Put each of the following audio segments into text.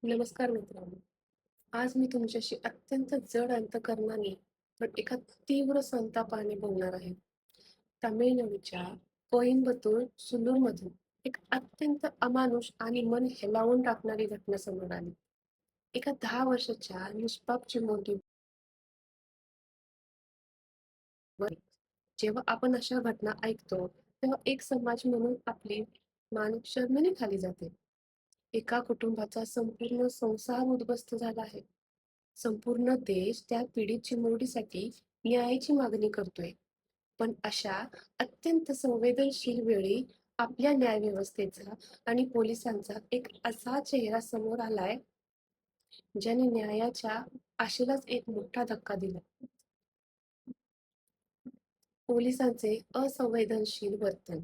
नमस्कार मित्रांनो. आज मी तुमच्याशी अत्यंत जड अंतकरणाने पण एका तीव्र संतापाने बोलणार आहे. तामिळनाडूच्या कोइंबतूर सुलूरमधून एक अत्यंत अमानुष आणि मन हेलावून टाकणारी घटना समोर आली. एका 10 वर्षाच्या निष्पाप चिमुरडीवर जेव्हा आपण अशा घटना ऐकतो, तेव्हा एक समाज म्हणून आपली मान शरमेने खाली जाते. एका कुटुंबाचा संपूर्ण संसार उद्ध्वस्त झाला आहे. संपूर्ण देश त्या पीडित चिमुरडीसाठी न्यायाची मागणी करतोय. पण अशा अत्यंत संवेदनशील वेळी आपल्या न्यायव्यवस्थेचा आणि पोलिसांचा एक असा चेहरा समोर आलाय, ज्याने न्यायाच्या आशेलाच एक मोठा धक्का दिला. पोलिसांचे असंवेदनशील वर्तन.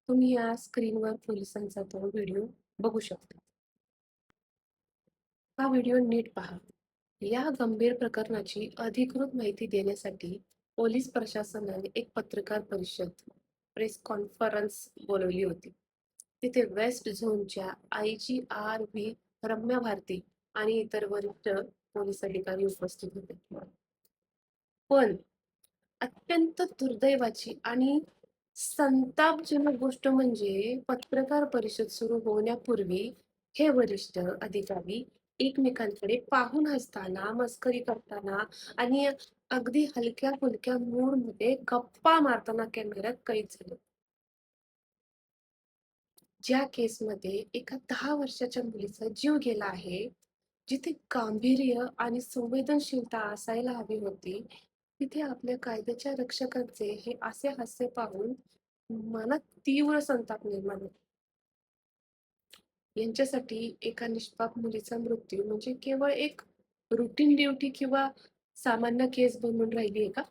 तुम्ही या स्क्रीनवर पोलिसांचा तो व्हिडिओ बघू शकता. हा व्हिडिओ नीट पहा. या गंभीर प्रकरणाची अधिकृत माहिती देण्यासाठी पोलीस प्रशासनाने एक पत्रकार परिषद, प्रेस कॉन्फरन्स बोलवली होती. तिथे वेस्ट झोनच्या IGRV रम्या भारती आणि इतर वरिष्ठ पोलीस अधिकारी उपस्थित होते. पण अत्यंत दुर्दैवाची आणि संतापजनक गोष्ट म्हणजे पत्रकार परिषद सुरू होण्यापूर्वी हे वरिष्ठ अधिकारी एकमेकांकडे पाहून हसताना, मस्करी करताना आणि अगदी हलक्या फुलक्या मूडमध्ये गप्पा मारताना कॅमेऱ्यात कैद झाले. ज्या केसमध्ये एका 10 वर्षाच्या मुलीचा जीव गेला आहे, जिथे गांभीर्य आणि संवेदनशीलता असायला हवी होती, तिथे आपल्या कायद्याच्या रक्षकांचे हे असे हास्य पाहून मनात तीव्र संताप निर्माण होतो. यांच्यासाठी एका निष्पाप मुलीचा मृत्यू म्हणजे केवळ एक रुटीन ड्युटी किंवा सामान्य केस बनून राहिली आहे का?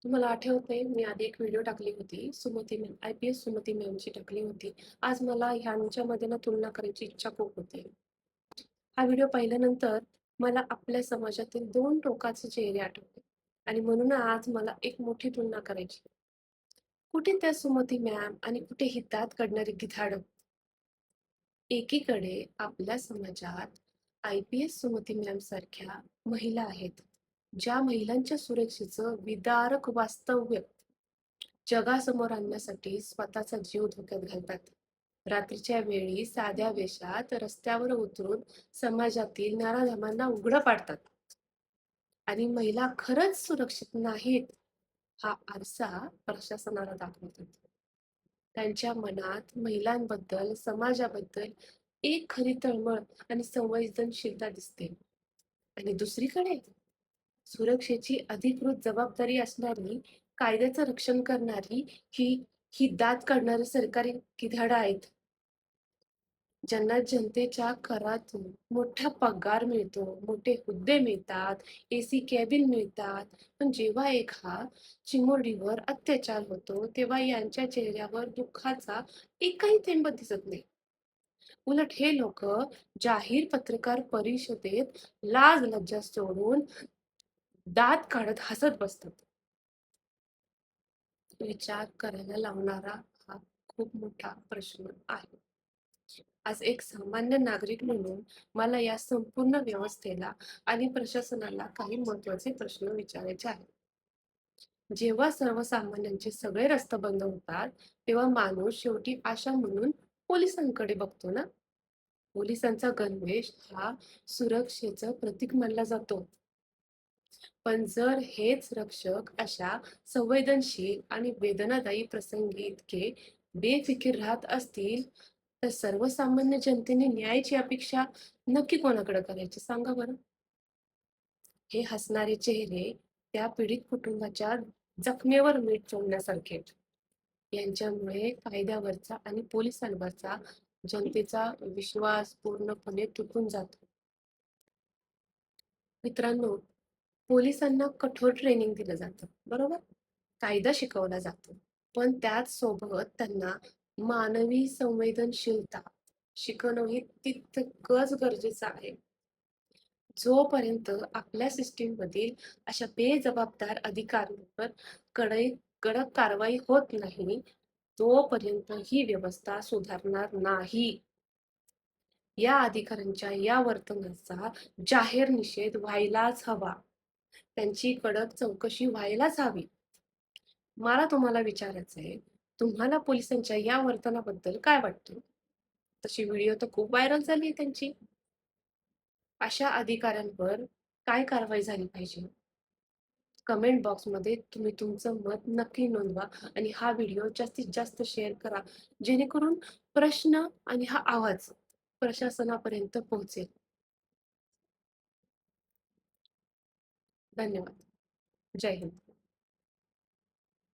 तुम्हाला आठवत नाही, मी आधी एक व्हिडिओ टाकली होती, सुमती मॅम, IPS सुमती मॅमची टाकली होती. आज मला ह्यांच्यामध्ये ना तुलना करायची इच्छा खूप होते. हा व्हिडिओ पाहिल्यानंतर मला आपल्या समाजातील दोन टोकाचे चेहरे आठवले आणि म्हणून आज मला एक मोठी तुलना करायची. कुठे त्या सुमती मॅम आणि कुठे ही दात काढणारी गिधाड. एकीकडे आपल्या समाजात IPS सुमती मॅम सारख्या महिला आहेत, ज्या महिलांच्या सुरक्षेचं विदारक वास्तव्य जगासमोर आणण्यासाठी स्वतःचा जीव धोक्यात घालतात. रात्रीच्या वेळी साध्या वेशात रस्त्यावर उतरून समाजातील नराधमांना उघडं पाडतात आणि महिला खरंच सुरक्षित नाहीत हा आरसा प्रशासनाला दाखवतात. त्यांच्या मनात महिलांबद्दल, समाजाबद्दल एक खरी तळमळ आणि संवेदनशीलता दिसते. आणि दुसरीकडे सुरक्षेची अधिकृत जबाबदारी असणारी, कायद्याचं रक्षण करणारी ही ही दात काढणारी सरकारी गिधाडं आहेत. ज्यांना जनतेच्या करातून मोठा पगार मिळतो, मोठे हुद्दे मिळतात, AC कॅबिन मिळतात. पण जेव्हा एका चिमुरडीवर अत्याचार होतो, तेव्हा यांच्या चेहऱ्यावर दुःखाचा एकही थेंब दिसत नाही. उलट हे लोक जाहीर पत्रकार परिषदेत लाज लज्जा सोडून दात काढत हसत बसतात. विचार करायला लावणारा हा खूप मोठा प्रश्न आहे. आज एक सामान्य नागरिक म्हणून मला या संपूर्ण व्यवस्थेला आणि प्रशासनाला काही महत्त्वाचे प्रश्न विचारायचे आहेत. जेव्हा सर्वसामान्यांचे सगळे रस्ते बंद होतात, तेव्हा माणूस शेवटी आशा म्हणून पोलिसांकडे बघतो ना. पोलिसांचा गणवेश हा सुरक्षेचं प्रतीक मानला जातो. पण जर हेच रक्षक अशा संवेदनशील आणि वेदनादायी प्रसंगी इतके बेफिकीर राहत असतील, तर सर्वसामान्य जनतेने न्यायाची अपेक्षा नक्की कोणाकडे करायची सांगा बरं? हे हसणारे चेहरे त्या पीडित कुटुंबाच्या जखमेवर मीठ चोळण्यासारखे आहेत. यांच्यामुळे कायद्यावरचा आणि पोलिसांवरचा जनतेचा विश्वास पूर्णपणे तुटून जातो. मित्रांनो, पोलिसांना कठोर ट्रेनिंग दिलं जातं, बरोबर? कायदा शिकवला जातो. पण त्याच सोबत त्यांना मानवी संवेदनशीलता शिकवणं तितकंच गरजेचं आहे. जोपर्यंत आपल्या सिस्टीम मधील अशा बेजबाबदार अधिकाऱ्यांवर कडक कारवाई होत नाही, तोपर्यंत ही व्यवस्था सुधारणार नाही. या अधिकाऱ्यांच्या या वर्तनाचा जाहीर निषेध व्हायलाच हवा. त्यांची कडक चौकशी व्हायलाच हवी. मला तुम्हाला विचारायचंय, तुम्हाला पोलिसांच्या या वर्तनाबद्दल काय वाटतं? तशी व्हिडिओ तर खूप व्हायरल झाली आहे त्यांची. अशा अधिकाऱ्यांवर काय कारवाई झाली पाहिजे? कमेंट बॉक्समध्ये तुम्ही तुमचं मत नक्की नोंदवा आणि हा व्हिडिओ जास्तीत जास्त शेअर करा, जेणेकरून प्रश्न आणि हा आवाज प्रशासनापर्यंत पोहोचेल. धन्यवाद. जय हिंद.